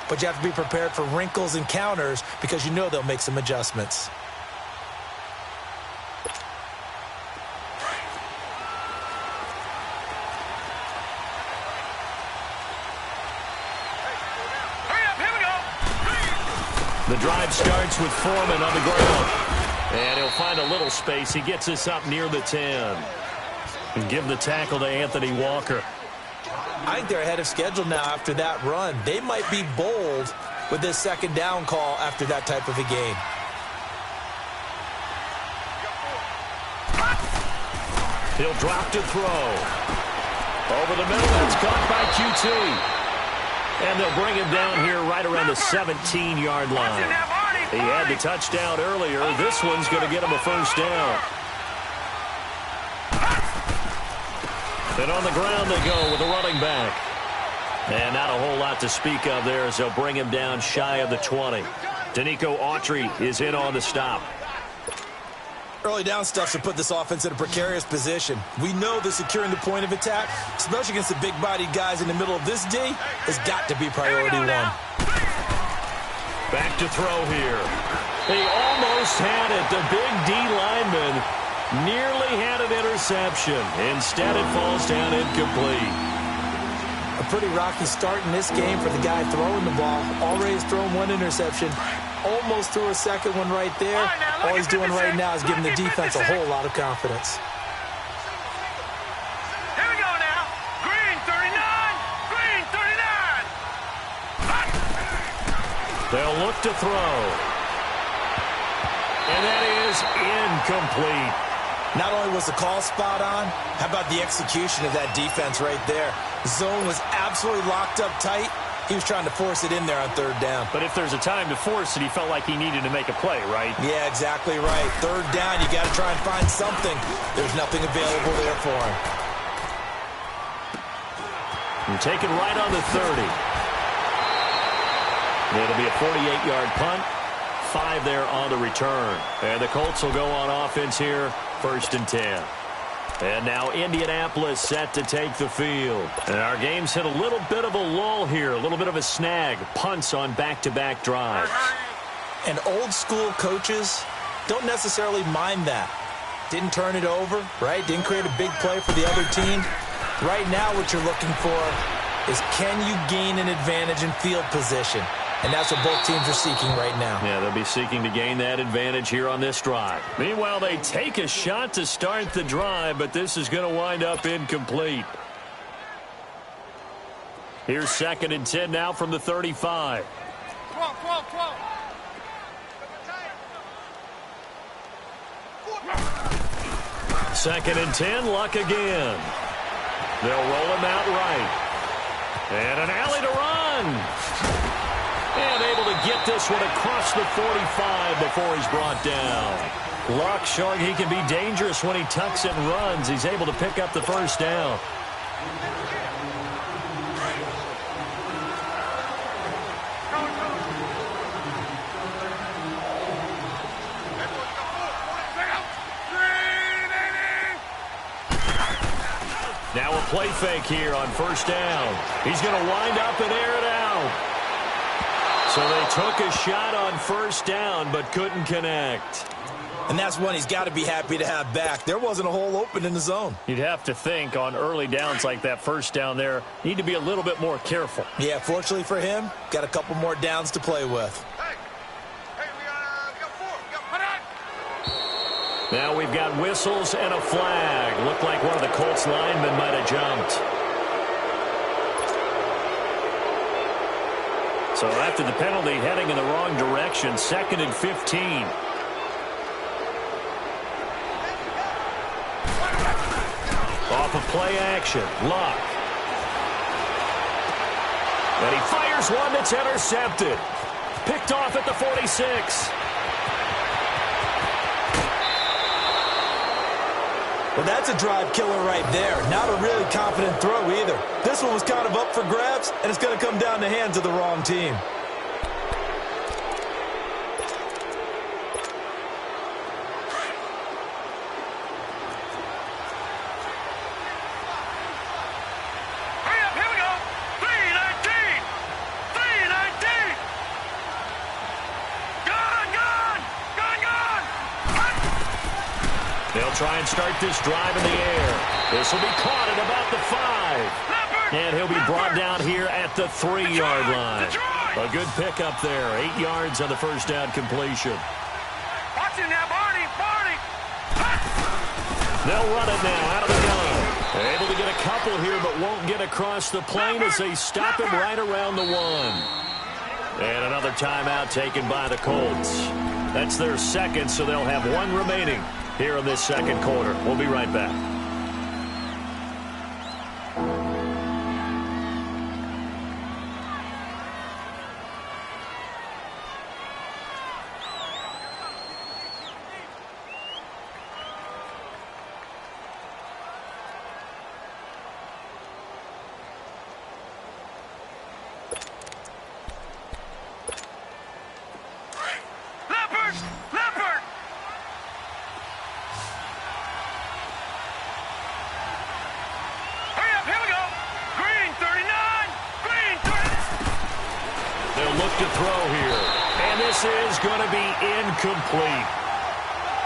but you have to be prepared for wrinkles and counters because you know they'll make some adjustments. The drive starts with Foreman on the ground. And he'll find a little space. He gets us up near the 10. And give the tackle to Anthony Walker. I think they're ahead of schedule now after that run. They might be bold with this second down call after that type of a game. He'll drop to throw. Over the middle, that's caught by QT. And they'll bring him down here right around the 17-yard line. He had the touchdown earlier. This one's going to get him a first down. And on the ground they go with a running back. And not a whole lot to speak of there as they'll bring him down shy of the 20. Danico Autry is in on the stop. Early down stuff to put this offense in a precarious position. We know that securing the point of attack, especially against the big-bodied guys in the middle of this D, has got to be priority one. Back to throw here. He almost had it. The big D lineman nearly had an interception. Instead, it falls down incomplete. A pretty rocky start in this game for the guy throwing the ball. Already has thrown one interception. Almost threw a second one right there. All he's doing right now is giving the defense a whole lot of confidence. Here we go now. Green 39. Green 39. They'll look to throw. And that is incomplete. Not only was the call spot on, how about the execution of that defense right there? The zone was absolutely locked up tight. He was trying to force it in there on third down. But if there's a time to force it, he felt like he needed to make a play, right? Yeah, exactly right. Third down, you got to try and find something. There's nothing available there for him. And taken right on the 30. It'll be a 48-yard punt. 5 there on the return. And the Colts will go on offense here, 1st and 10. And now Indianapolis set to take the field. And our game's hit a little bit of a lull here, a little bit of a snag. Punts on back-to-back drives. And old-school coaches don't necessarily mind that. Didn't turn it over, right? Didn't create a big play for the other team. Right now what you're looking for is can you gain an advantage in field position? And that's what both teams are seeking right now. Yeah, they'll be seeking to gain that advantage here on this drive. Meanwhile, they take a shot to start the drive, but this is going to wind up incomplete. Here's 2nd and 10 now from the 35. 12. 2nd and 10, Luck again. They'll roll him out right. And an alley to run. And able to get this one across the 45 before he's brought down. Luck showing he can be dangerous when he tucks and runs. He's able to pick up the first down. Now a play fake here on 1st down. He's going to wind up and air it out. So they took a shot on 1st down, but couldn't connect. And that's one he's got to be happy to have back. There wasn't a hole open in the zone. You'd have to think on early downs like that 1st down there, need to be a little bit more careful. Yeah, fortunately for him, got a couple more downs to play with. Hey, we got 4. We got put out. Now we've got whistles and a flag. Looked like one of the Colts linemen might have jumped. So after the penalty, heading in the wrong direction, 2nd and 15. Off of play action, Luck. And he fires one that's intercepted. Picked off at the 46. Well, that's a drive killer right there. Not a really confident throw either. This one was kind of up for grabs, and it's going to come down the hands of the wrong team. Hurry up, here we go. 3:19. 3:19. try and start this drive in the air. This will be caught at about the 5. And he'll be brought down here at the 3-yard line. A good pickup there. 8 yards on the first down completion. Watch it now, Barney. Barney. They'll run it now out of the gun. Able to get a couple here, but won't get across the plane as they stop him right around the 1. And another timeout taken by the Colts. That's their second, so they'll have 1 remaining here in this second quarter. We'll be right back. To throw here. And this is going to be incomplete.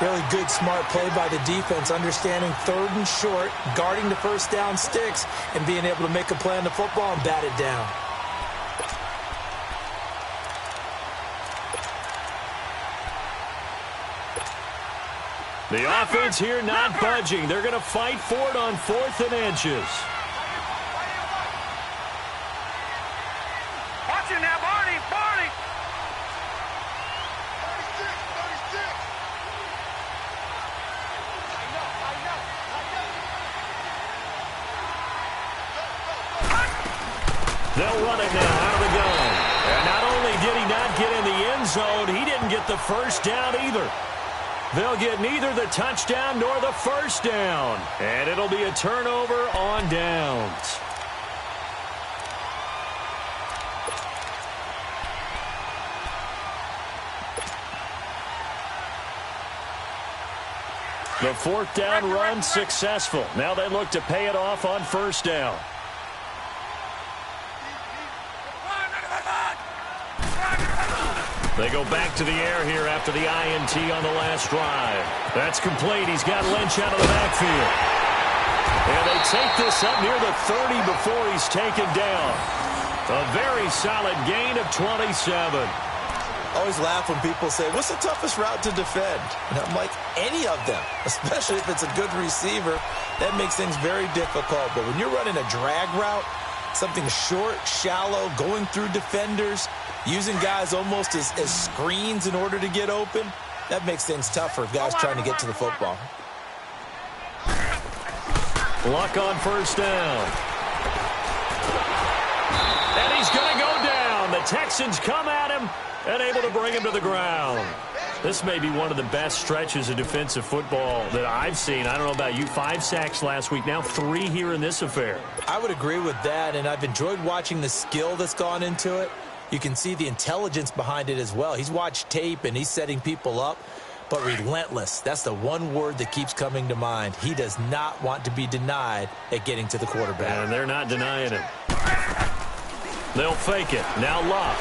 Really good, smart play by the defense, understanding 3rd and short, guarding the first down sticks, and being able to make a play on the football and bat it down. The offense here not budging. They're going to fight for it on 4th and inches. Watch it now, Barney. Barney. 36. They'll run it now out of the gun. And not only did he not get in the end zone, he didn't get the first down either. They'll get neither the touchdown nor the first down. And it'll be a turnover on downs. The 4th down run successful. Now they look to pay it off on first down. They go back to the air here after the INT on the last drive. That's complete. He's got Lynch out of the backfield. And they take this up near the 30 before he's taken down. A very solid gain of 27. Always laugh when people say, what's the toughest route to defend? And I'm like, any of them, especially if it's a good receiver. That makes things very difficult. But when you're running a drag route, something short, shallow, going through defenders, using guys almost as screens in order to get open, that makes things tougher if guys trying to get to the football. Luck on first down. And he's going to go down. The Texans come at him and able to bring him to the ground. This may be one of the best stretches of defensive football that I've seen. I don't know about you. 5 sacks last week, now 3 here in this affair. I would agree with that, and I've enjoyed watching the skill that's gone into it. You can see the intelligence behind it as well. He's watched tape, and he's setting people up. But relentless, that's the one word that keeps coming to mind. He does not want to be denied at getting to the quarterback. And they're not denying it. They'll fake it. Now Luck.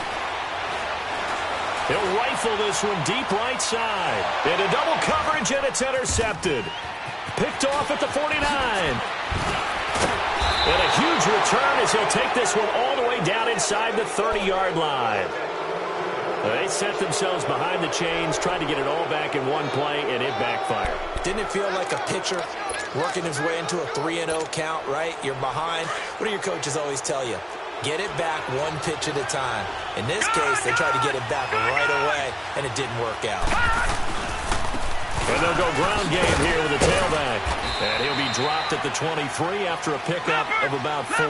He'll rifle this one deep right side. Into double coverage, and it's intercepted. Picked off at the 49. And a huge return as he'll take this one all the way down inside the 30-yard line. They set themselves behind the chains, tried to get it all back in one play, and it backfired. Didn't it feel like a pitcher working his way into a 3-0 count, right? You're behind. What do your coaches always tell you? Get it back one pitch at a time. In this case, they tried to get it back right away, and it didn't work out. And they'll go ground game here with a tailback. And he'll be dropped at the 23 after a pickup of about 4.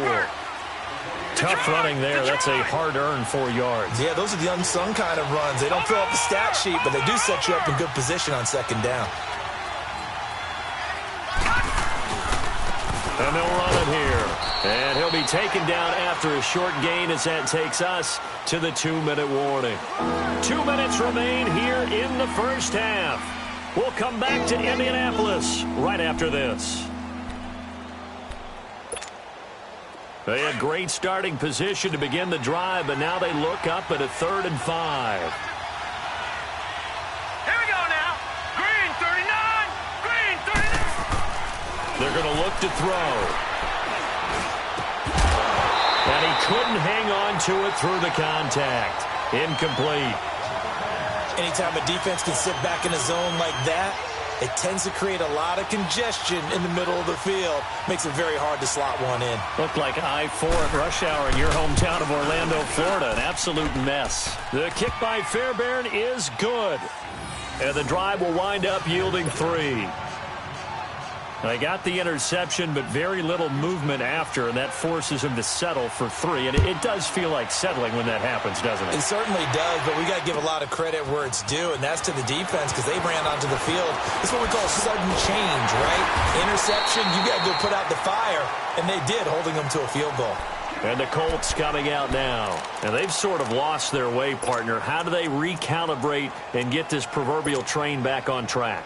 Tough running there. That's a hard-earned 4 yards. Yeah, those are the unsung kind of runs. They don't fill up the stat sheet, but they do set you up in good position on second down. And they'll run it here. And he'll be taken down after a short gain as that takes us to the 2-minute warning. 2 minutes remain here in the first half. We'll come back to Indianapolis right after this. They had great starting position to begin the drive, but now they look up at a 3rd and 5. Here we go now. Green 39. Green 39. They're going to look to throw. And he couldn't hang on to it through the contact. Incomplete. Anytime a defense can sit back in a zone like that, it tends to create a lot of congestion in the middle of the field. Makes it very hard to slot one in. Looked like I-4 at rush hour in your hometown of Orlando, Florida. An absolute mess. The kick by Fairbairn is good. And the drive will wind up yielding 3. They got the interception, but very little movement after, and that forces him to settle for 3. And it does feel like settling when that happens, doesn't it? It certainly does, but we got to give a lot of credit where it's due, and that's to the defense because they ran onto the field. It's what we call sudden change, right? Interception, you got to go put out the fire, and they did, holding them to a field goal. And the Colts coming out now. And they've sort of lost their way, partner. How do they recalibrate and get this proverbial train back on track?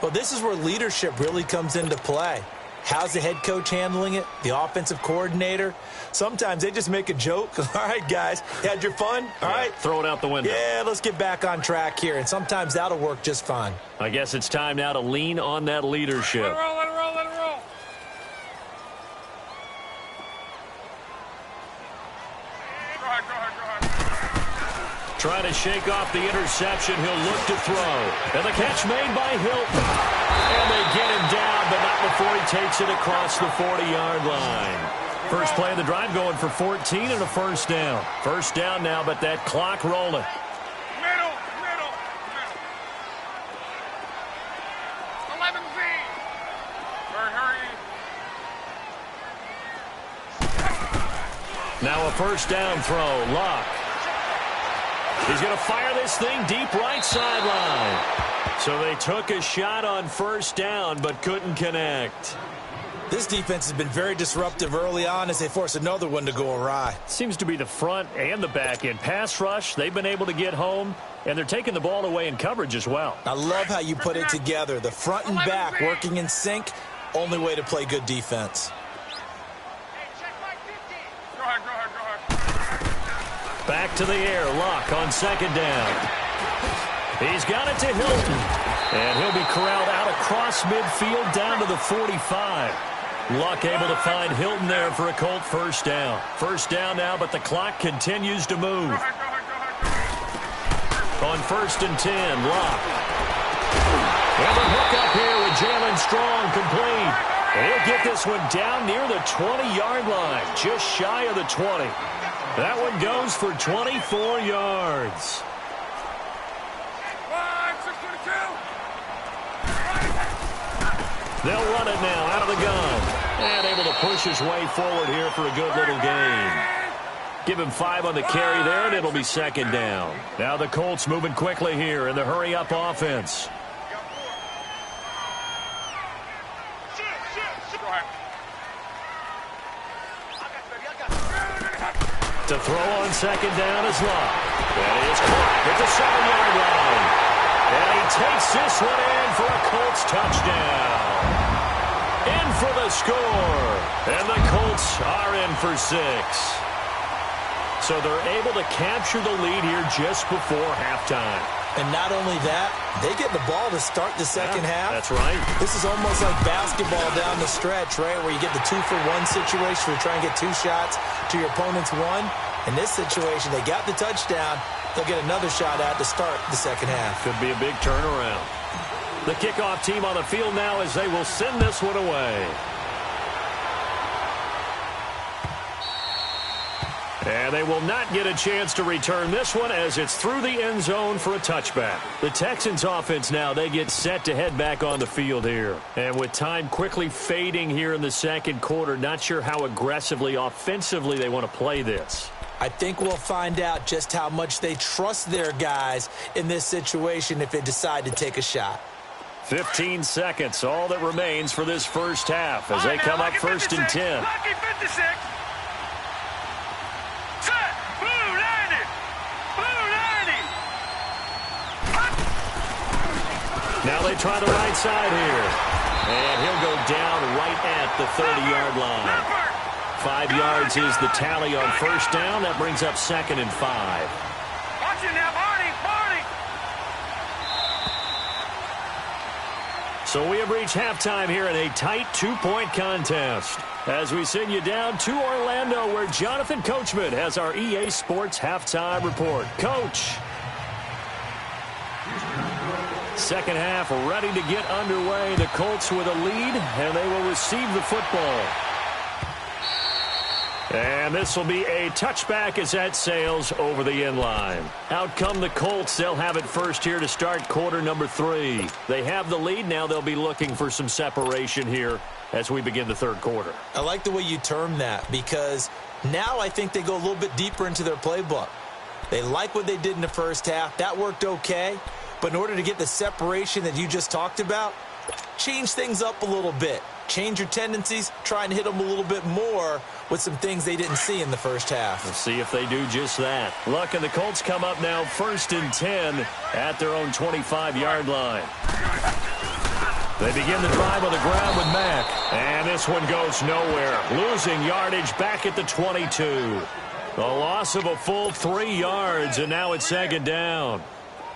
Well, this is where leadership really comes into play. How's the head coach handling it? The offensive coordinator? Sometimes they just make a joke. All right, guys, you had your fun? All right. Throw it out the window. Yeah, let's get back on track here. And sometimes that'll work just fine. I guess it's time now to lean on that leadership. Let it roll, let it roll, let it roll. Go ahead, go ahead, go ahead. Trying to shake off the interception. He'll look to throw. And the catch made by Hilton. And they get him down, but not before he takes it across the 40-yard line. First play of the drive going for 14 and a first down. First down now, but that clock rolling. Middle, middle, middle. 11Z. Hurry, hurry. Now a first down throw. Luck. He's going to fire this thing deep right sideline. So they took a shot on first down, but couldn't connect. This defense has been very disruptive early on as they force another one to go awry. Seems to be the front and the back end. Pass rush, they've been able to get home, and they're taking the ball away in coverage as well. I love how you put it together. The front and back working in sync, only way to play good defense. Go ahead, go ahead, go ahead. Back to the air, Luck on second down. He's got it to Hilton, and he'll be corralled out across midfield down to the 45. Luck able to find Hilton there for a Colt first down. First down now, but the clock continues to move. Go ahead, go ahead, go ahead. On 1st and 10, Luck. And the hook up here with Jalen Strong complete. And he'll get this one down near the 20-yard line, just shy of the 20. That one goes for 24 yards. 622. They'll run it now out of the gun. And able to push his way forward here for a good little gain. Give him 5 on the carry there, and it'll be second down. Now the Colts moving quickly here in the hurry-up offense. To throw on second down is Luck. That is caught at the 7-yard line. And he takes this one in for a Colts touchdown. In for the score. And the Colts are in for 6. So they're able to capture the lead here just before halftime. And not only that, they get the ball to start the second half. That's right. This is almost like basketball down the stretch, right, where you get the 2-for-1 situation where you try and get 2 shots to your opponent's 1. In this situation, they got the touchdown. They'll get another shot at to start the second half. Could be a big turnaround. The kickoff team on the field now as they will send this one away. And they will not get a chance to return this one as it's through the end zone for a touchback. The Texans offense now, they get set to head back on the field here. And with time quickly fading here in the second quarter, not sure how aggressively, offensively they want to play this. I think we'll find out just how much they trust their guys in this situation if they decide to take a shot. 15 seconds, all that remains for this first half as they come up 1st and 10. Lucky 56. Set. Blue 90. Blue 90. Now they try the right side here. And he'll go down right at the 30-yard line. 5 yards is the tally on first down. That brings up 2nd and 5. Watch it now, Barney. Barney. So we have reached halftime here in a tight 2-point contest. As we send you down to Orlando, where Jonathan Coachman has our EA Sports halftime report. Coach. Second half ready to get underway. The Colts with a lead, and they will receive the football. And this will be a touchback as that sails over the end line. Out come the Colts. They'll have it first here to start quarter number 3. They have the lead. Now they'll be looking for some separation here as we begin the third quarter. I like the way you term that, because now I think they go a little bit deeper into their playbook. They like what they did in the first half. That worked okay. But in order to get the separation that you just talked about, change things up a little bit. Change your tendencies, try and hit them a little bit more with some things they didn't see in the first half. We'll see if they do just that. Look, and the Colts come up now 1st and 10 at their own 25-yard line. They begin the drive on the ground with Mack. And this one goes nowhere. Losing yardage back at the 22. The loss of a full 3 yards, and now it's second down.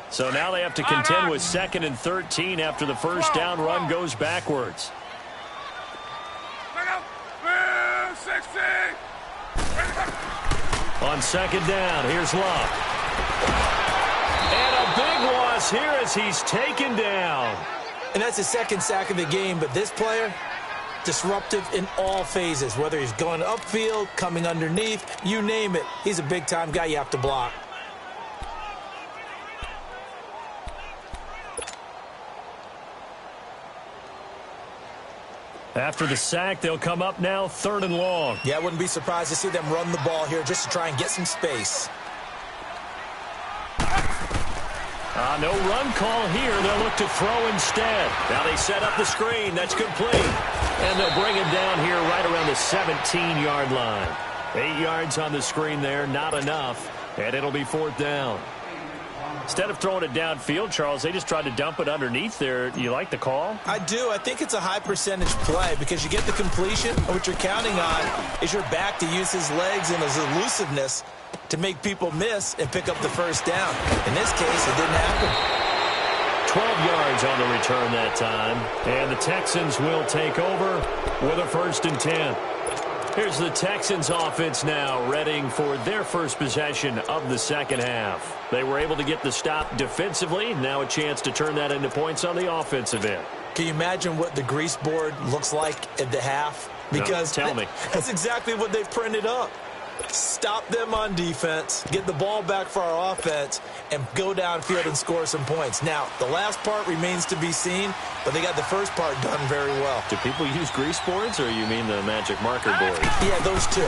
So now they have to contend with 2nd and 13 after the first down run goes backwards. On second down, here's Love. And a big loss here as he's taken down. And that's his second sack of the game, but this player, disruptive in all phases, whether he's going upfield, coming underneath, you name it. He's a big-time guy you have to block. After the sack, they'll come up now 3rd and long. Yeah, I wouldn't be surprised to see them run the ball here just to try and get some space. No run call here. They'll look to throw instead. Now they set up the screen. That's complete. And they'll bring him down here right around the 17-yard line. 8 yards on the screen there, not enough. And it'll be 4th down. Instead of throwing it downfield, Charles, they just tried to dump it underneath there. You like the call? I do. I think it's a high-percentage play because you get the completion, and what you're counting on is your back to use his legs and his elusiveness to make people miss and pick up the first down. In this case, it didn't happen. 12 yards on the return that time. And the Texans will take over with a 1st and 10. Here's the Texans offense now, readying for their first possession of the second half. They were able to get the stop defensively. Now a chance to turn that into points on the offensive end. Can you imagine what the grease board looks like at the half? Because no, tell me. That's exactly what they've printed up. Stop them on defense, get the ball back for our offense, and go downfield and score some points. Now, the last part remains to be seen, but they got the first part done very well. Do people use grease boards, or you mean the magic marker board? Yeah, those two.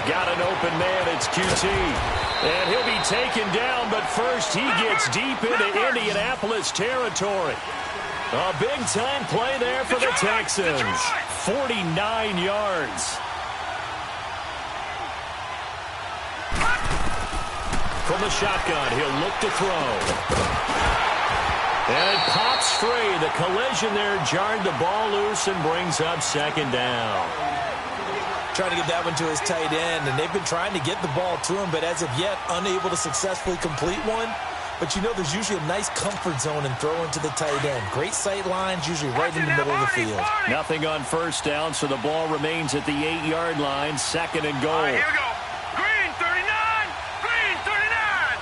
Got an open man, it's QT. And he'll be taken down, but first he gets deep into Indianapolis territory. A big-time play there for the Texans. 49 yards. From the shotgun, he'll look to throw. And it pops free. The collision there jarred the ball loose and brings up second down. Trying to get that one to his tight end, and they've been trying to get the ball to him, but as of yet, unable to successfully complete one. But you know there's usually a nice comfort zone in throwing to the tight end. Great sight lines, usually right in the middle of the field. Nothing on first down, so the ball remains at the 8-yard line. 2nd and goal. All right, here we go. Green 39. Green 39.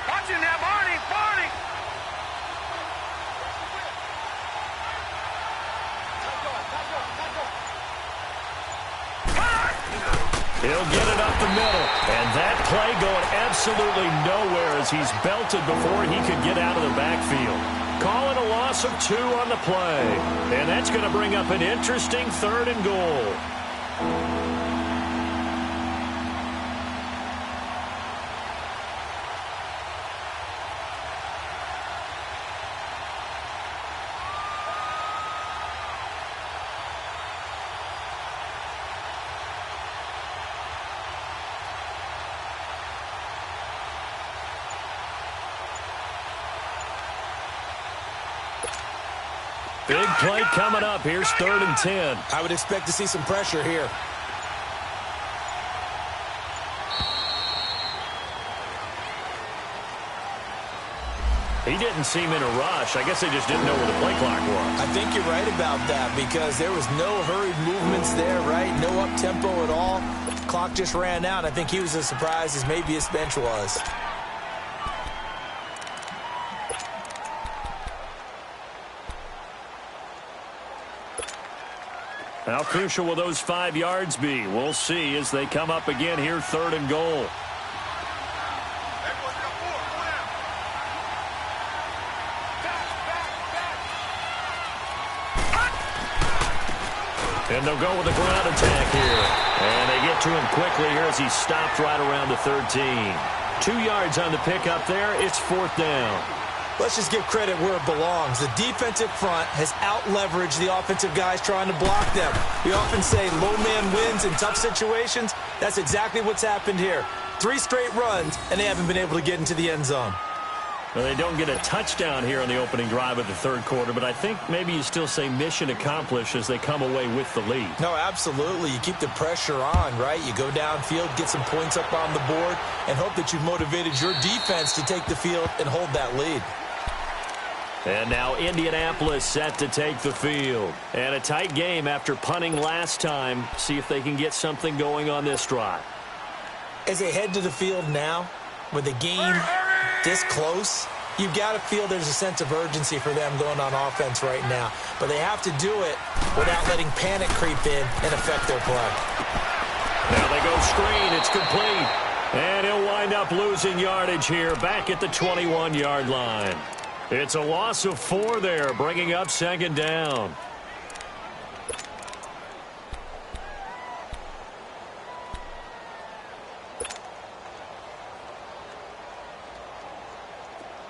Watching that, Barney. Barney. He'll get it up the middle. And that play going absolutely nowhere as he's belted before he could get out of the backfield. Calling a loss of 2 on the play. And that's going to bring up an interesting 3rd and goal. Big play coming up. Here's 3rd and 10. I would expect to see some pressure here. He didn't seem in a rush. I guess they just didn't know where the play clock was. I think you're right about that because there was no hurried movements there, right? No up-tempo at all. The clock just ran out. I think he was as surprised as maybe his bench was. How crucial will those 5 yards be? We'll see as they come up again here, 3rd and goal. And they'll go with a ground attack here. And they get to him quickly here as he stopped right around the 13. 2 yards on the pickup there. It's 4th down. Let's just give credit where it belongs. The defensive front has out-leveraged the offensive guys trying to block them. We often say low man wins in tough situations. That's exactly what's happened here. 3 straight runs, and they haven't been able to get into the end zone. Well, they don't get a touchdown here on the opening drive of the 3rd quarter, but I think maybe you still say mission accomplished as they come away with the lead. No, absolutely. You keep the pressure on, right? You go downfield, get some points up on the board, and hope that you've motivated your defense to take the field and hold that lead. And now Indianapolis set to take the field. And a tight game after punting last time. See if they can get something going on this drive. As they head to the field now, with the game this close, you've got to feel there's a sense of urgency for them going on offense right now. But they have to do it without letting panic creep in and affect their play. Now they go screen. It's complete. And he'll wind up losing yardage here back at the 21-yard line. It's a loss of 4 there, bringing up 2nd down.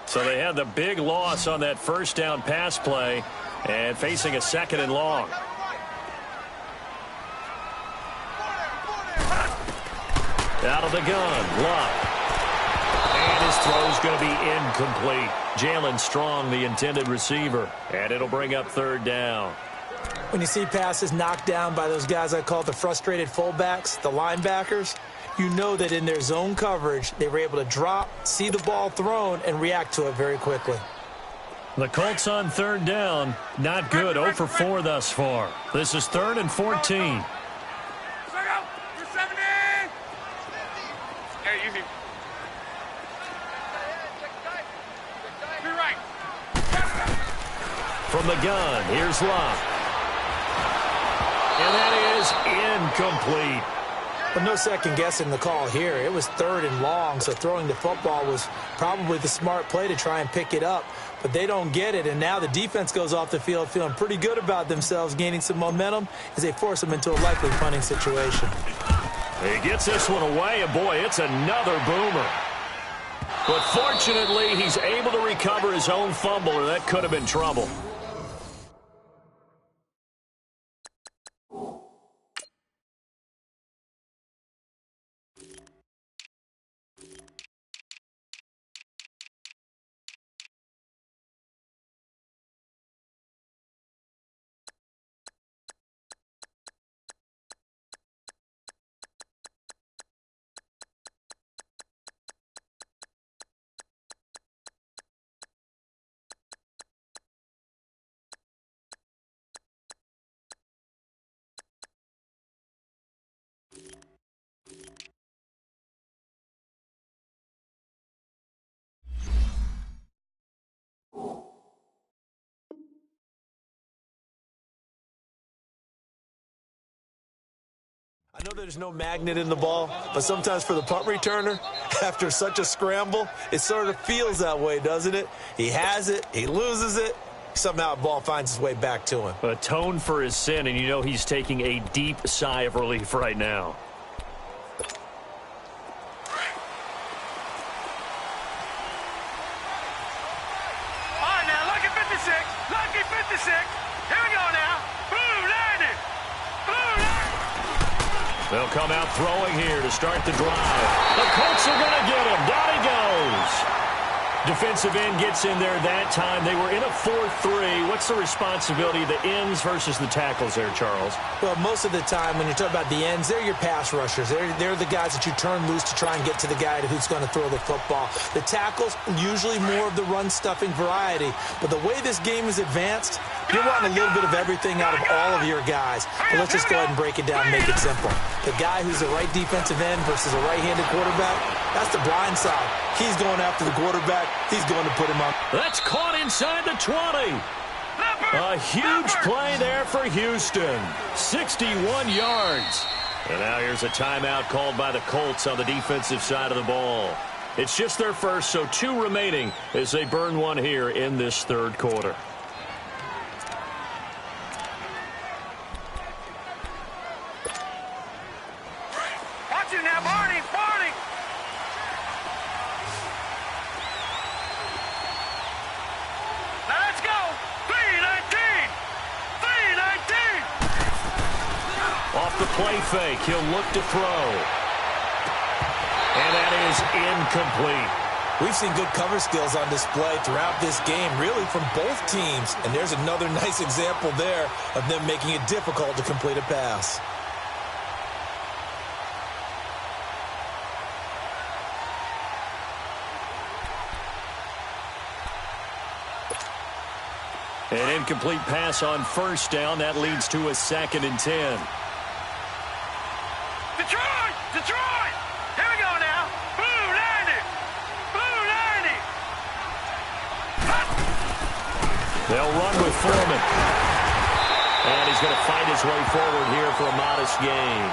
So they had the big loss on that 1st down pass play and facing a 2nd and long. Out of the gun, Luck. And his throw's going to be incomplete. Jalen Strong, the intended receiver. And it'll bring up 3rd down. When you see passes knocked down by those guys I call the frustrated fullbacks, the linebackers, you know that in their zone coverage, they were able to drop, see the ball thrown, and react to it very quickly. The Colts on 3rd down. Not good. 0 for 4 thus far. This is 3rd and 14. From the gun, here's Luck. And that is incomplete. But no second guessing the call here. It was 3rd and long, so throwing the football was probably the smart play to try and pick it up. But they don't get it, and now the defense goes off the field feeling pretty good about themselves, gaining some momentum as they force them into a likely punting situation. He gets this one away, and boy, it's another boomer. But fortunately, he's able to recover his own fumble, or that could have been trouble. I know there's no magnet in the ball, but sometimes for the punt returner, after such a scramble, it sort of feels that way, doesn't it? He has it, he loses it, somehow the ball finds its way back to him. Atone for his sin, and you know he's taking a deep sigh of relief right now. All right, now, lucky 56. Lucky 56. Here we go now. Boom, landed. Boom, landed. They'll come out throwing here to start the drive. The Colts are going to get him. Down he goes. Defensive end gets in there that time. They were in a 4-3. What's the responsibility of the ends versus the tackles there, Charles? Well, most of the time when you talk about the ends, they're your pass rushers. They're the guys that you turn loose to try and get to the guy who's going to throw the football. The tackles, usually more of the run-stuffing variety. But the way this game is advanced, you're wanting a little bit of everything out of all of your guys. But let's just go ahead and break it down and make it simple. The guy who's the right defensive end versus a right-handed quarterback, that's the blind side. He's going after the quarterback. He's going to put him on. That's caught inside the 20. A huge play there for Houston. 61 yards. And now here's a timeout called by the Colts on the defensive side of the ball. It's just their first, so 2 remaining as they burn one here in this third quarter. Watch it now, Barney. Now let's go. 3-19. Off the play fake, he'll look to throw. And that is incomplete. We've seen good cover skills on display throughout this game, really from both teams. And there's another nice example there of them making it difficult to complete a pass. An incomplete pass on first down. That leads to a 2nd and 10. Detroit! Here we go now. Blue 90. They'll run with Foreman. And he's going to fight his way forward here for a modest gain.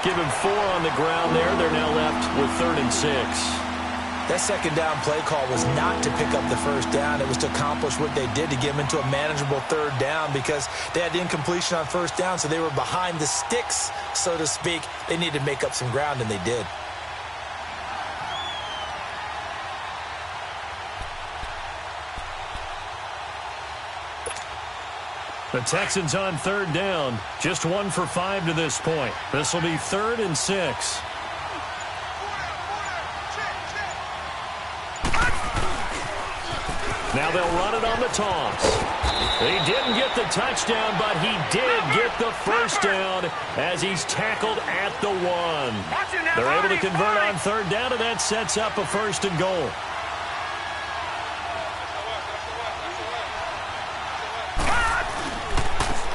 Give him 4 on the ground there. They're now left with 3rd and 6. That second down play call was not to pick up the first down. It was to accomplish what they did to get them into a manageable 3rd down because they had the incompletion on first down, so they were behind the sticks, so to speak. They needed to make up some ground, and they did. The Texans on 3rd down. Just 1 for 5 to this point. This will be 3rd and 6. Now they'll run it on the toss. He didn't get the touchdown, but he did get the first down as he's tackled at the 1. They're able to convert on 3rd down, and that sets up a 1st and goal.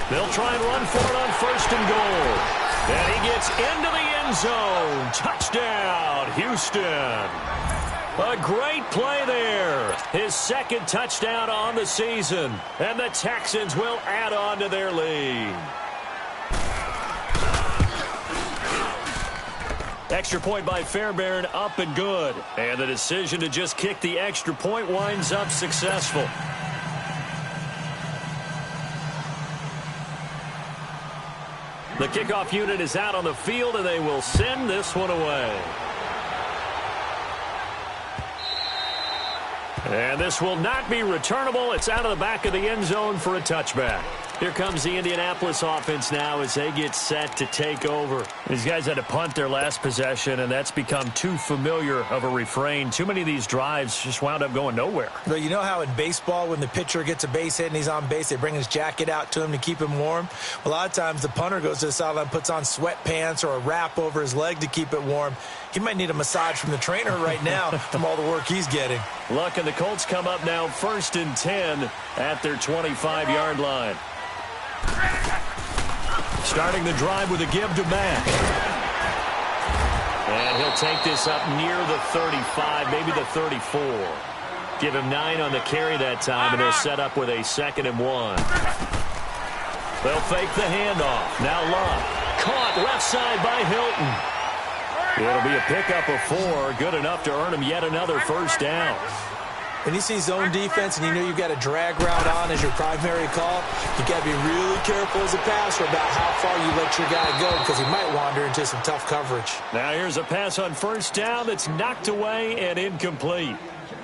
They'll try and run for it on 1st and goal. And he gets into the end zone. Touchdown, Houston. A great play there. His 2nd touchdown on the season. And the Texans will add on to their lead. Extra point by Fairbairn, up and good. And the decision to just kick the extra point winds up successful. The kickoff unit is out on the field, and they will send this one away. And this will not be returnable. It's out of the back of the end zone for a touchback. Here comes the Indianapolis offense now as they get set to take over. These guys had to punt their last possession, and that's become too familiar of a refrain. Too many of these drives just wound up going nowhere. But you know how in baseball, when the pitcher gets a base hit and he's on base, they bring his jacket out to him to keep him warm? A lot of times the punter goes to the sideline, puts on sweatpants or a wrap over his leg to keep it warm. He might need a massage from the trainer right now from all the work he's getting. Luck and the Colts come up now 1st and 10 at their 25-yard line. Starting the drive with a give to Mack. And he'll take this up near the 35, maybe the 34. Give him 9 on the carry that time, and they'll set up with a 2nd and 1. They'll fake the handoff. Now Luck. Caught left side by Hilton. It'll be a pickup of 4, good enough to earn him yet another first down. When you see zone defense and you know you've got a drag route on as your primary call, you've got to be really careful as a passer about how far you let your guy go because he might wander into some tough coverage. Now here's a pass on first down that's knocked away and incomplete.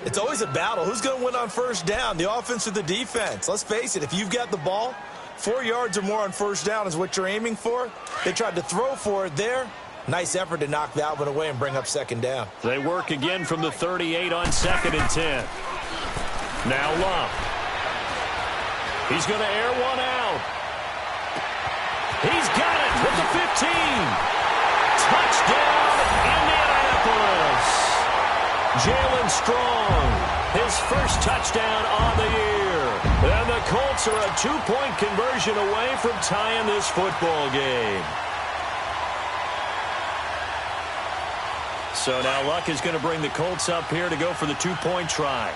It's always a battle. Who's going to win on first down, the offense or the defense? Let's face it, if you've got the ball, 4 yards or more on first down is what you're aiming for. They tried to throw for it there. Nice effort to knock that one away and bring up second down. They work again from the 38 on 2nd and 10. Now Luck. He's going to air one out. He's got it with the 15. Touchdown, Indianapolis. Jaelen Strong, his first touchdown on the year. And the Colts are a 2-point conversion away from tying this football game. So now Luck is going to bring the Colts up here to go for the 2-point try.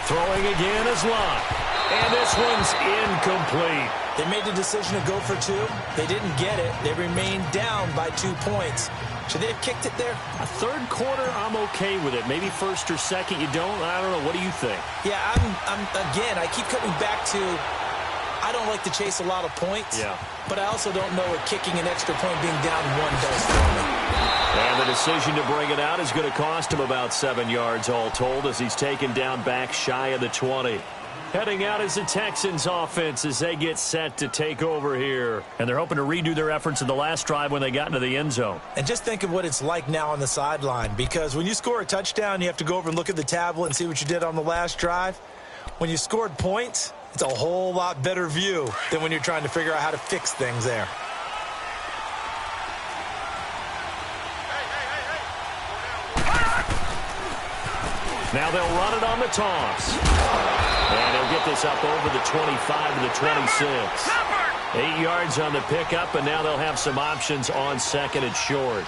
Throwing again is Luck. And this one's incomplete. They made the decision to go for 2. They didn't get it. They remained down by 2 points. Should they have kicked it there? A third quarter, I'm okay with it. Maybe first or second, you don't. I don't know. What do you think? Yeah, again, I keep coming back to I don't like to chase a lot of points. Yeah. But I also don't know what kicking an extra point being down 1 does for me. And the decision to bring it out is going to cost him about 7 yards all told as he's taken down back shy of the 20. Heading out is the Texans offense as they get set to take over here. And they're hoping to redo their efforts in the last drive when they got into the end zone. And just think of what it's like now on the sideline, because when you score a touchdown, you have to go over and look at the tablet and see what you did on the last drive. When you scored points, it's a whole lot better view than when you're trying to figure out how to fix things there. Now they'll run it on the toss. And he'll get this up over the 25 to the 26. 8 yards on the pickup, and now they'll have some options on 2nd and short.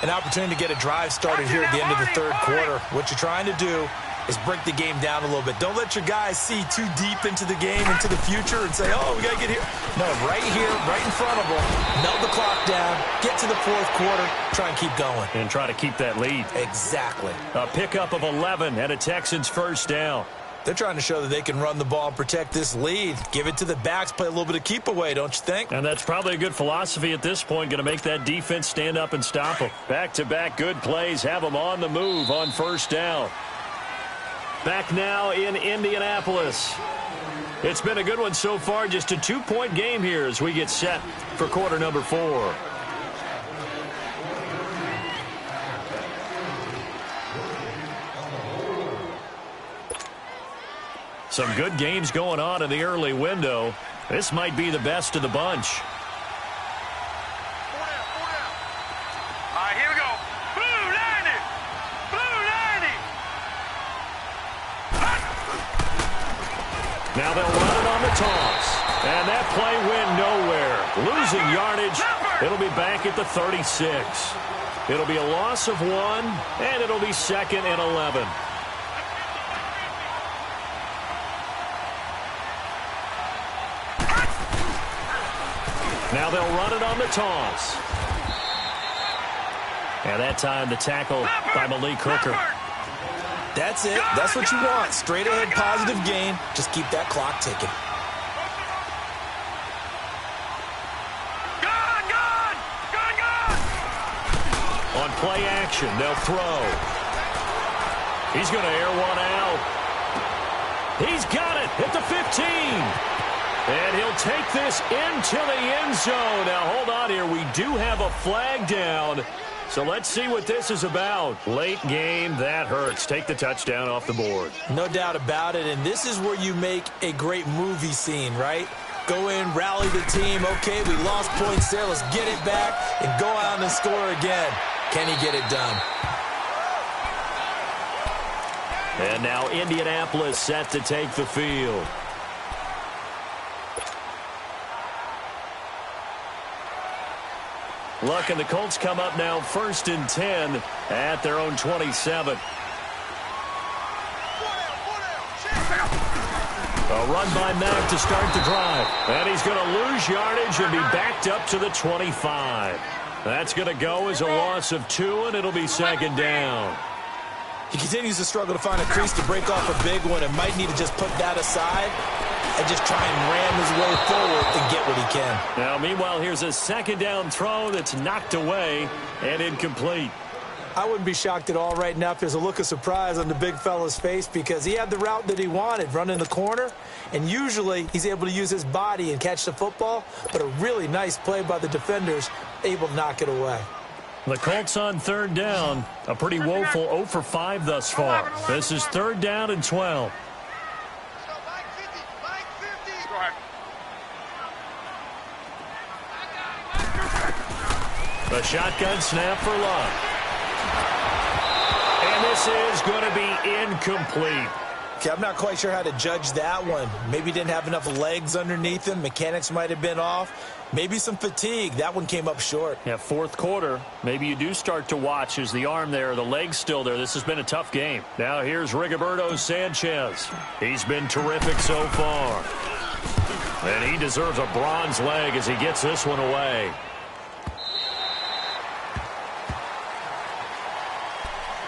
An opportunity to get a drive started here at the end of the third quarter. What you're trying to do is break the game down a little bit. Don't let your guys see too deep into the game, into the future, and say, oh, we got to get here. No, right here, right in front of them, melt the clock down, get to the fourth quarter, try and keep going. And try to keep that lead. Exactly. A pickup of 11 and a Texans first down. They're trying to show that they can run the ball and protect this lead. Give it to the backs, play a little bit of keep away, don't you think? And that's probably a good philosophy at this point, going to make that defense stand up and stop them. Back-to-back good plays, have them on the move on first down. Back now in Indianapolis. It's been a good one so far, just a 2-point game here as we get set for quarter number 4. Some good games going on in the early window. This might be the best of the bunch. All right, here we go. Blue 90. Blue 90. Now they'll run it on the toss. And that play went nowhere. Losing yardage. It'll be back at the 36. It'll be a loss of 1, and it'll be 2nd and 11. Now they'll run it on the toss. And that time the tackle by Malik Hooker. That's it. That's what you want. Straight ahead positive gain. Just keep that clock ticking. On play action, they'll throw. He's going to air one out. He's got it at the 15. And he'll take this into the end zone. Now, hold on here. We do have a flag down. So let's see what this is about. Late game, that hurts. Take the touchdown off the board. No doubt about it. And this is where you make a great movie scene, right? Go in, rally the team. Okay, we lost points there. Let's get it back and go out and score again. Can he get it done? And now Indianapolis set to take the field. Luck and the Colts come up now 1st and 10 at their own 27. A run by Mack to start the drive. And he's going to lose yardage and be backed up to the 25. That's going to go as a loss of 2, and it'll be 2nd down. He continues to struggle to find a crease to break off a big one and might need to just put that aside and just try and ram his way forward and get what he can. Now, meanwhile, here's a 2nd down throw that's knocked away and incomplete. I wouldn't be shocked at all right now if there's a look of surprise on the big fella's face because he had the route that he wanted, running the corner, and usually he's able to use his body and catch the football, but a really nice play by the defenders, able to knock it away. The Colts on third down, a pretty woeful 0 for 5 thus far. This is 3rd down and 12. The shotgun snap for Luck. And this is going to be incomplete. Okay, I'm not quite sure how to judge that one. Maybe he didn't have enough legs underneath him. Mechanics might have been off. Maybe some fatigue. That one came up short. Yeah, 4th quarter. Maybe you do start to watch as the arm there, the leg's still there. This has been a tough game. Now here's Rigoberto Sanchez. He's been terrific so far. And he deserves a bronze leg as he gets this one away.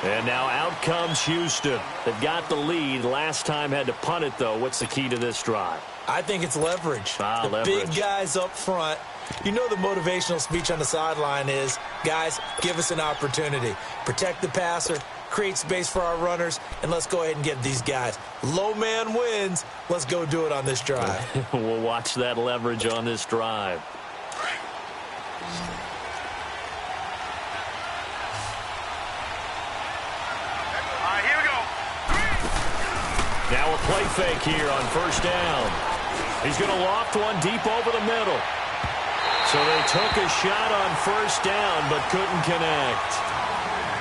And now out comes Houston. They've got the lead. Last time had to punt it, though. What's the key to this drive? I think it's leverage. The leverage. Big guys up front. You know the motivational speech on the sideline is, guys, give us an opportunity. Protect the passer, create space for our runners, and let's go ahead and get these guys. Low man wins. Let's go do it on this drive. We'll watch that leverage on this drive. Now a play fake here on 1st down. He's going to loft one deep over the middle. So they took a shot on 1st down but couldn't connect.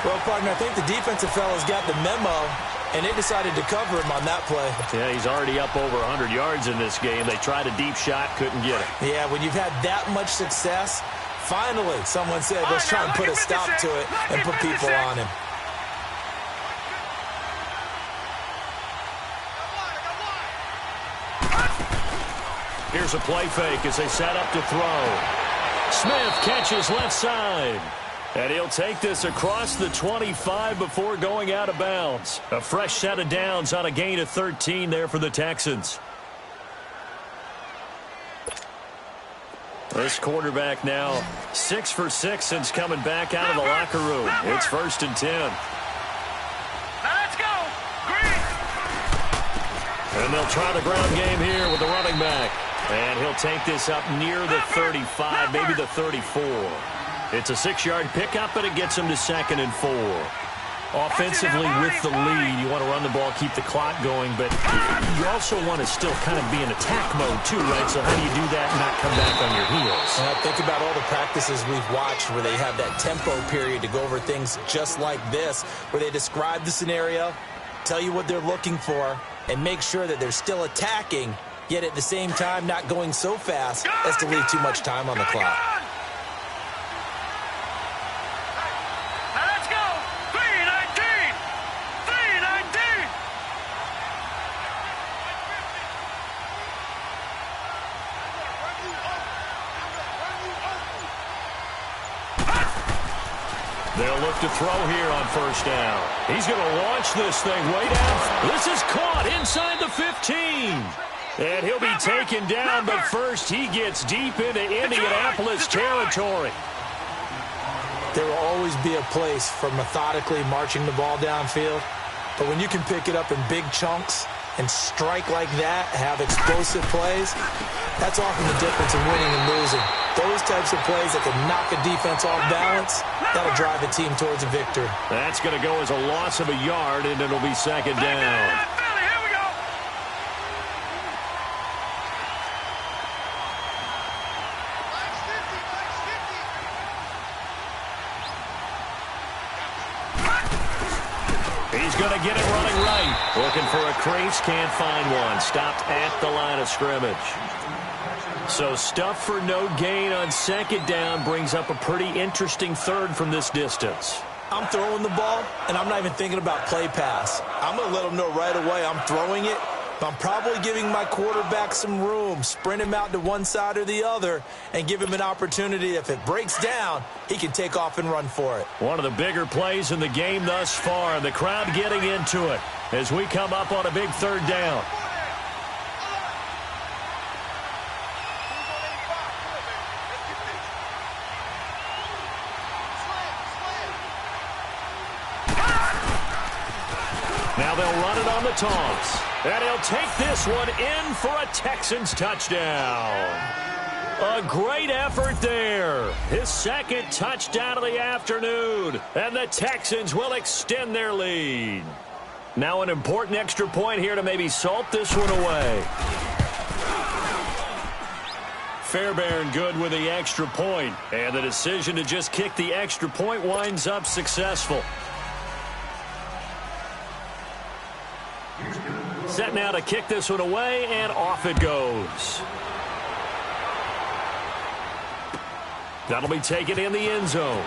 Well, partner, I think the defensive fellas got the memo, and they decided to cover him on that play. Yeah, he's already up over 100 yards in this game. They tried a deep shot, couldn't get it. Yeah, when you've had that much success, finally someone said, let's try and put a stop to it and put people on him. Here's a play fake as they set up to throw. Smith catches left side. And he'll take this across the 25 before going out of bounds. A fresh set of downs on a gain of 13 there for the Texans. This quarterback now 6 for 6 since coming back out of the locker room. It's 1st and 10. Now let's go. Green. And they'll try the ground game here with the running back. And he'll take this up near the 35, maybe the 34. It's a 6-yard pickup, but it gets him to 2nd and 4. Offensively, with the lead, you want to run the ball, keep the clock going, but you also want to still kind of be in attack mode too, right? So how do you do that and not come back on your heels? Think about all the practices we've watched where they have that tempo period to go over things just like this, where they describe the scenario, tell you what they're looking for, and make sure that they're still attacking, yet at the same time not going so fast as to leave too much time on the clock. Now let's go. 319. 319. They'll look to throw here on 1st down. He's going to launch this thing way down. This is caught inside the 15. And he'll be taken down, but first he gets deep into Indianapolis territory. There will always be a place for methodically marching the ball downfield, but when you can pick it up in big chunks and strike like that, have explosive plays, that's often the difference in winning and losing. Those types of plays that can knock a defense off balance, that'll drive a team towards a victory. That's going to go as a loss of a yard, and it'll be 2nd down. He's going to get it running right. Looking for a crease, can't find one. Stopped at the line of scrimmage. So stuff for no gain on 2nd down brings up a pretty interesting 3rd from this distance. I'm throwing the ball, and I'm not even thinking about play pass. I'm going to let them know right away I'm throwing it, but I'm probably giving my quarterback some room, sprint him out to one side or the other, and give him an opportunity. If it breaks down, he can take off and run for it. One of the bigger plays in the game thus far. The crowd getting into it as we come up on a big 3rd down. Now they'll run it on the toss. And he'll take this one in for a Texans touchdown. A great effort there. His second touchdown of the afternoon. And the Texans will extend their lead. Now an important extra point here to maybe salt this one away. Fairbairn good with the extra point. And the decision to just kick the extra point winds up successful. Set now to kick this one away, and off it goes. That'll be taken in the end zone.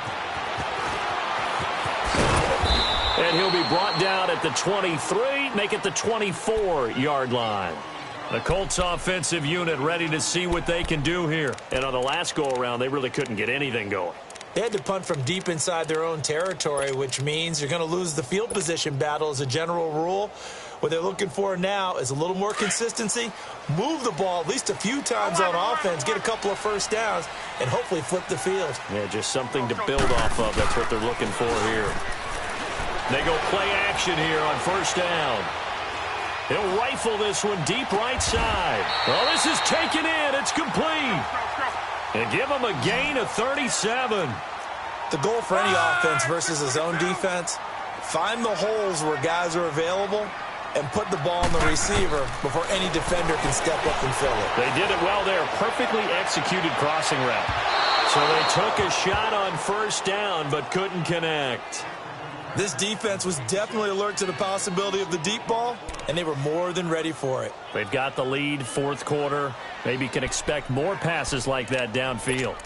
And he'll be brought down at the 23, make it the 24-yard line. The Colts offensive unit ready to see what they can do here. And on the last go-around, they really couldn't get anything going. They had to punt from deep inside their own territory, which means you're going to lose the field position battle as a general rule. What they're looking for now is a little more consistency, move the ball at least a few times on offense, get a couple of first downs, and hopefully flip the field. Yeah, just something to build off of. That's what they're looking for here. They go play action here on first down. He'll rifle this one deep right side. Oh, this is taken in. It's complete. And give him a gain of 37. The goal for any offense versus his own defense, find the holes where guys are available and put the ball on the receiver before any defender can step up and fill it. They did it well there. Perfectly executed crossing route. So they took a shot on first down but couldn't connect. This defense was definitely alert to the possibility of the deep ball, and they were more than ready for it. They've got the lead, fourth quarter. Maybe can expect more passes like that downfield.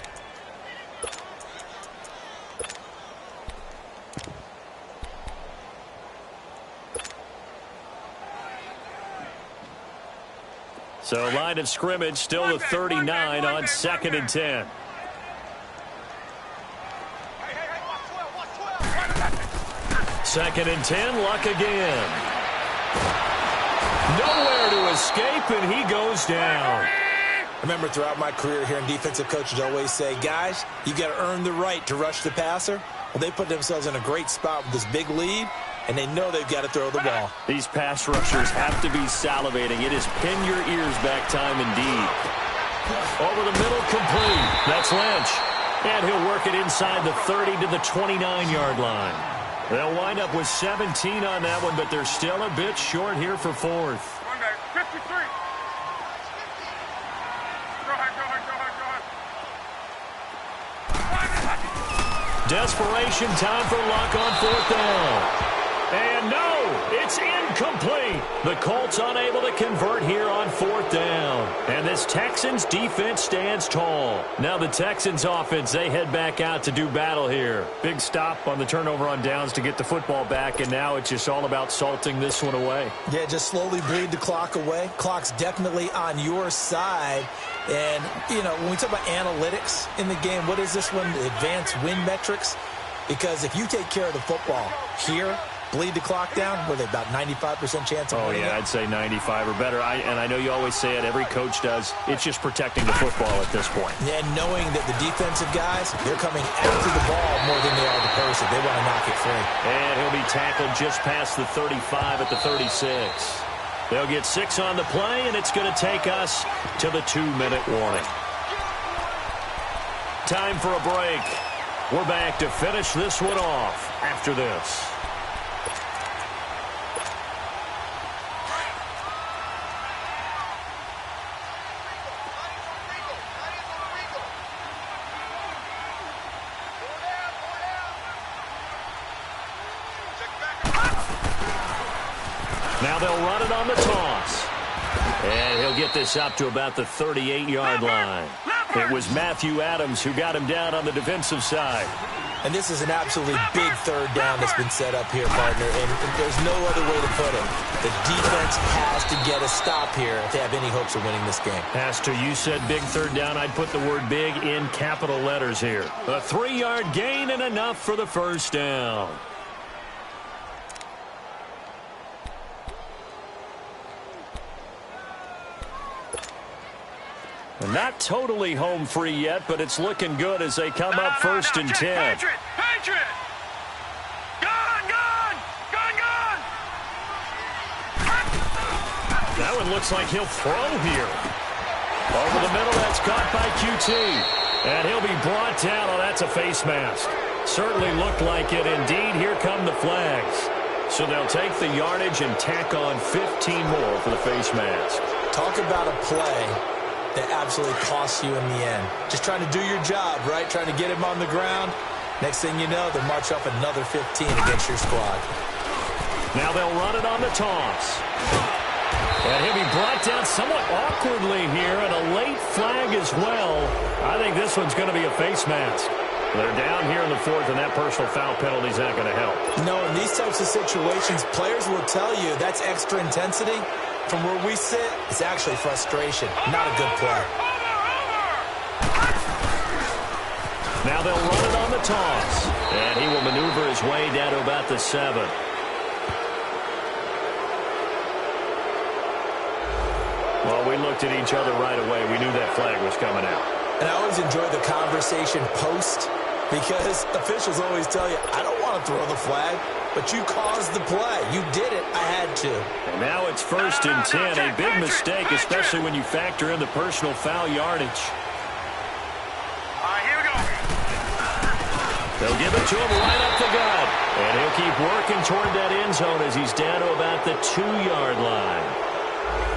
So line of scrimmage still the 39 on 2nd and 10. Second and 10, Luck again. Nowhere to escape, and he goes down. I remember throughout my career hearing defensive coaches always say, guys, you got to earn the right to rush the passer. Well, they put themselves in a great spot with this big lead, and they know they've got to throw the ball. These pass rushers have to be salivating. It is pin your ears back time indeed. Over the middle, complete. That's Lynch. And he'll work it inside the 30 to the 29-yard line. They'll wind up with 17 on that one, but they're still a bit short here for fourth. 53. Go ahead. Desperation time for Luck on fourth down. And no, it's incomplete. The Colts unable to convert here on fourth down. And this Texans defense stands tall. Now the Texans offense, they head back out to do battle here. Big stop on the turnover on downs to get the football back, and now it's just all about salting this one away. Yeah, just slowly bleed the clock away. Clock's definitely on your side. And, you know, when we talk about analytics in the game, what is this one? Advanced win metrics? Because if you take care of the football here, bleed the clock down, with about 95% chance of winning. Oh, yeah, I'd say 95 or better. And I know you always say it, every coach does. It's just protecting the football at this point. And knowing that the defensive guys, they're coming after the ball more than they are the person. They want to knock it free. And he'll be tackled just past the 35 at the 36. They'll get 6 on the play, and it's going to take us to the 2-minute warning. Time for a break. We're back to finish this one off after this. Now they'll run it on the toss. And he'll get this up to about the 38-yard line. It was Matthew Adams who got him down on the defensive side. And this is an absolutely big third down that's been set up here, partner. And there's no other way to put it. The defense has to get a stop here if they have any hopes of winning this game. Pastor, you said big third down. I'd put the word big in capital letters here. A 3-yard gain and enough for the first down. And not totally home free yet, but it's looking good as they come up first and 10. Patriot! Gone! That one looks like he'll throw here. Over the middle, that's caught by QT. And he'll be brought down. Oh, that's a face mask. Certainly looked like it. Indeed, here come the flags. So they'll take the yardage and tack on 15 more for the face mask. Talk about a play that absolutely costs you in the end. Just trying to do your job, right? Trying to get him on the ground. Next thing you know, they'll march up another 15 against your squad. Now they'll run it on the toss. And he'll be brought down somewhat awkwardly here, and a late flag as well. I think this one's going to be a face mask. They're down here in the fourth, and that personal foul penalty is not going to help. No, in these types of situations, players will tell you that's extra intensity. From where we sit, it's actually frustration, not a good play. Now they'll run it on the toss, and he will maneuver his way down to about the 7. Well, we looked at each other right away. We knew that flag was coming out. And I always enjoy the conversation post, because officials always tell you, I don't want to throw the flag, but you caused the play. You did it. I had to. And now it's 1st and 10. A big mistake, especially when you factor in the personal foul yardage. All right, here we go. They'll give it to him right up the gut. And he'll keep working toward that end zone as he's down to about the 2-yard line.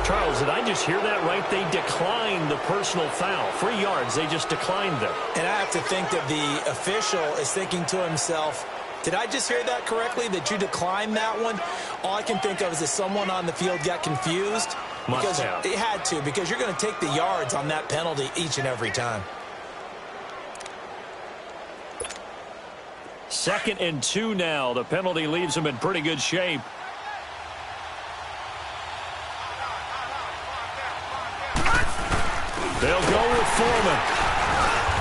Charles, did I just hear that right? They declined the personal foul. 3 yards, they just declined them. And I have to think that the official is thinking to himself, did I just hear that correctly, that you declined that one? All I can think of is that someone on the field got confused. Must have. It had to, because you're going to take the yards on that penalty each and every time. 2nd and 2 now. The penalty leaves them in pretty good shape. They'll go with Foreman.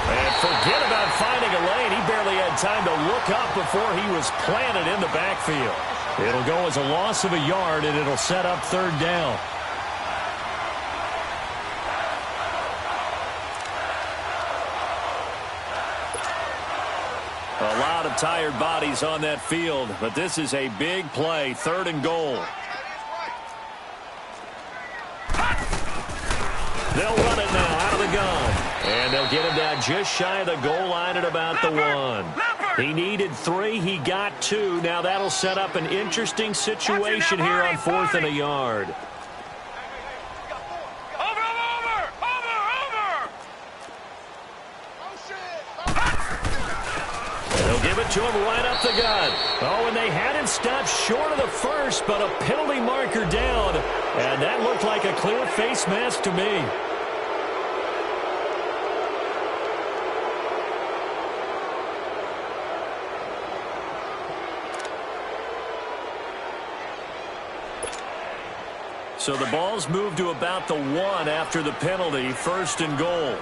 And forget about finding a lane. He barely had time to look up before he was planted in the backfield. It'll go as a loss of a yard, and it'll set up 3rd down. A lot of tired bodies on that field, but this is a big play, 3rd and goal. They'll run it now out of the gun. And they'll get him down just shy of the goal line at about the 1. He needed 3. He got 2. Now that'll set up an interesting situation here on 4th and a yard. They'll give it to him right up the gut. Oh, and they had him stopped short of the first, but a penalty marker down. And that looked like a clear face mask to me. So the ball's moved to about the 1 after the penalty, 1st and goal.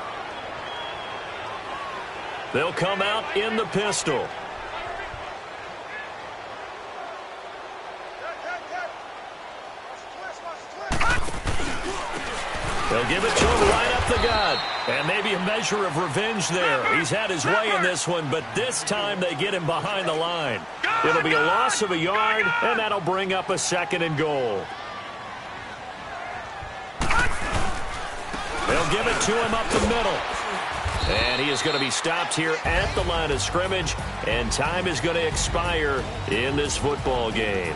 They'll come out in the pistol. They'll give it to him right up the gut. And maybe a measure of revenge there. He's had his way in this one, but this time they get him behind the line. It'll be a loss of a yard, and that'll bring up a 2nd and goal. They'll give it to him up the middle. And he is going to be stopped here at the line of scrimmage, and time is going to expire in this football game.